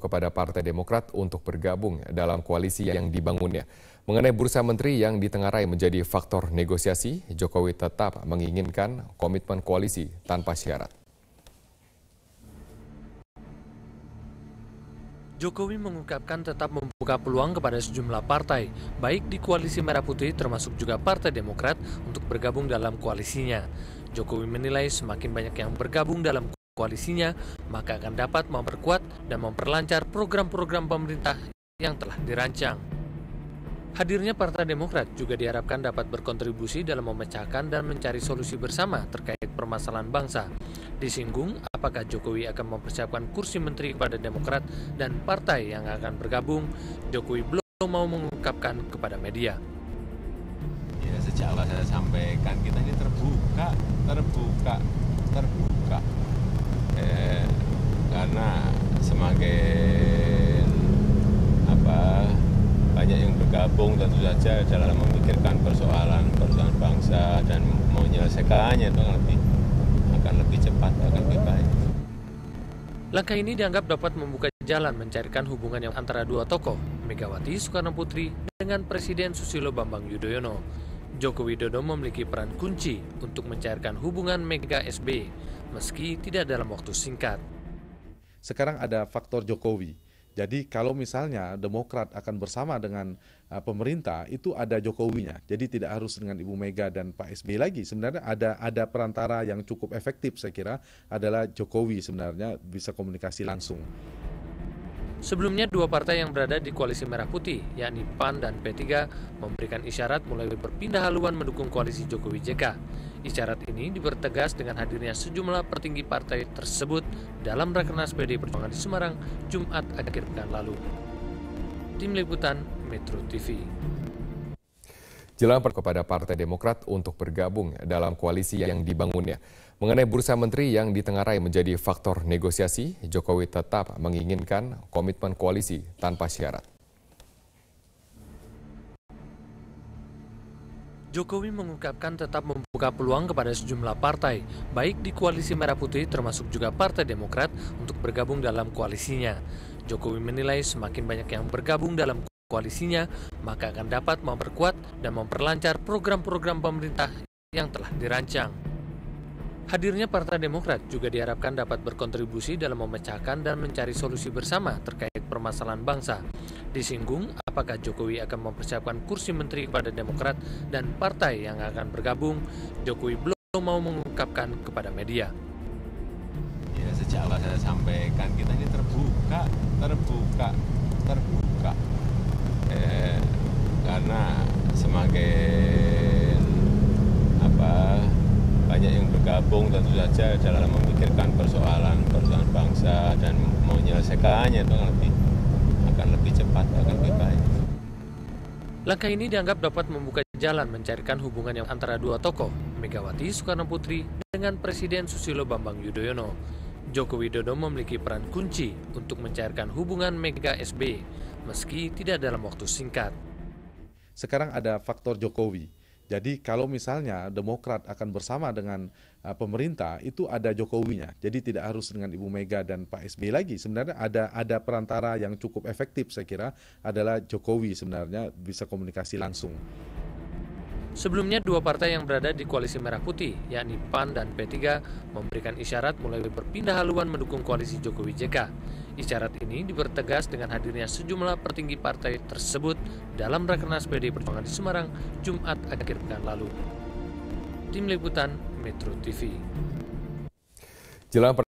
kepada Partai Demokrat untuk bergabung dalam koalisi yang dibangunnya. Mengenai bursa menteri yang ditengarai menjadi faktor negosiasi, Jokowi tetap menginginkan komitmen koalisi tanpa syarat. Jokowi mengungkapkan tetap membuka peluang kepada sejumlah partai, baik di Koalisi Merah Putih termasuk juga Partai Demokrat untuk bergabung dalam koalisinya. Jokowi menilai semakin banyak yang bergabung dalam koalisinya, maka akan dapat memperkuat dan memperlancar program-program pemerintah yang telah dirancang. Hadirnya Partai Demokrat juga diharapkan dapat berkontribusi dalam memecahkan dan mencari solusi bersama terkait permasalahan bangsa. Disinggung apakah Jokowi akan mempersiapkan kursi menteri kepada Demokrat dan partai yang akan bergabung, Jokowi belum mau mengungkapkan kepada media. Ya, sejak awal saya sampaikan kita ini terbuka. Karena semakin banyak yang bergabung tentu saja dalam memikirkan persoalan bangsa dan menyelesaikannya itu akan lebih cepat, akan lebih baik. Langkah ini dianggap dapat membuka jalan mencairkan hubungan yang antara dua tokoh, Megawati Soekarno Putri dengan Presiden Susilo Bambang Yudhoyono. Joko Widodo memiliki peran kunci untuk mencairkan hubungan Mega SBY, meski tidak dalam waktu singkat. Sekarang ada faktor Jokowi. Jadi kalau misalnya Demokrat akan bersama dengan pemerintah, itu ada Jokowinya. Jadi tidak harus dengan Ibu Mega dan Pak SBY lagi. Sebenarnya ada perantara yang cukup efektif, saya kira adalah Jokowi sebenarnya bisa komunikasi langsung. Sebelumnya dua partai yang berada di Koalisi Merah Putih, yakni PAN dan P3, memberikan isyarat mulai berpindah haluan mendukung koalisi Jokowi JK. Isyarat ini dipertegas dengan hadirnya sejumlah petinggi partai tersebut dalam Rakernas PDI Perjuangan di Semarang, Jumat akhir pekan lalu. Tim Liputan Metro TV. Jelang kepada Partai Demokrat untuk bergabung dalam koalisi yang dibangunnya. Mengenai bursa menteri yang ditengarai menjadi faktor negosiasi, Jokowi tetap menginginkan komitmen koalisi tanpa syarat. Jokowi mengungkapkan tetap membuka peluang kepada sejumlah partai, baik di Koalisi Merah Putih termasuk juga Partai Demokrat untuk bergabung dalam koalisinya. Jokowi menilai semakin banyak yang bergabung dalam koalisinya, maka akan dapat memperkuat dan memperlancar program-program pemerintah yang telah dirancang. Hadirnya Partai Demokrat juga diharapkan dapat berkontribusi dalam memecahkan dan mencari solusi bersama terkait permasalahan bangsa. Disinggung apakah Jokowi akan mempersiapkan kursi menteri kepada Demokrat dan partai yang akan bergabung, Jokowi belum mau mengungkapkan kepada media. Ya, sejak awal saya sampaikan kita ini terbuka. Karena semakin banyak yang bergabung tentu saja dalam memikirkan persoalan bangsa dan menyelesaikannya itu akan lebih cepat, akan lebih baik. Langkah ini dianggap dapat membuka jalan mencairkan hubungan yang antara dua tokoh, Megawati Soekarno Putri dengan Presiden Susilo Bambang Yudhoyono. Joko Widodo memiliki peran kunci untuk mencairkan hubungan Mega SBY, meski tidak dalam waktu singkat. Sekarang ada faktor Jokowi. Jadi kalau misalnya Demokrat akan bersama dengan pemerintah, itu ada Jokowinya. Jadi tidak harus dengan Ibu Mega dan Pak SBY lagi. Sebenarnya ada perantara yang cukup efektif, saya kira adalah Jokowi sebenarnya bisa komunikasi langsung. Sebelumnya dua partai yang berada di Koalisi Merah Putih, yakni PAN dan P3, memberikan isyarat mulai berpindah haluan mendukung koalisi Jokowi JK. Isyarat ini dipertegas dengan hadirnya sejumlah petinggi partai tersebut dalam Rakernas PDI Perjuangan di Semarang, Jumat akhir pekan lalu. Tim Liputan Metro TV. Jelang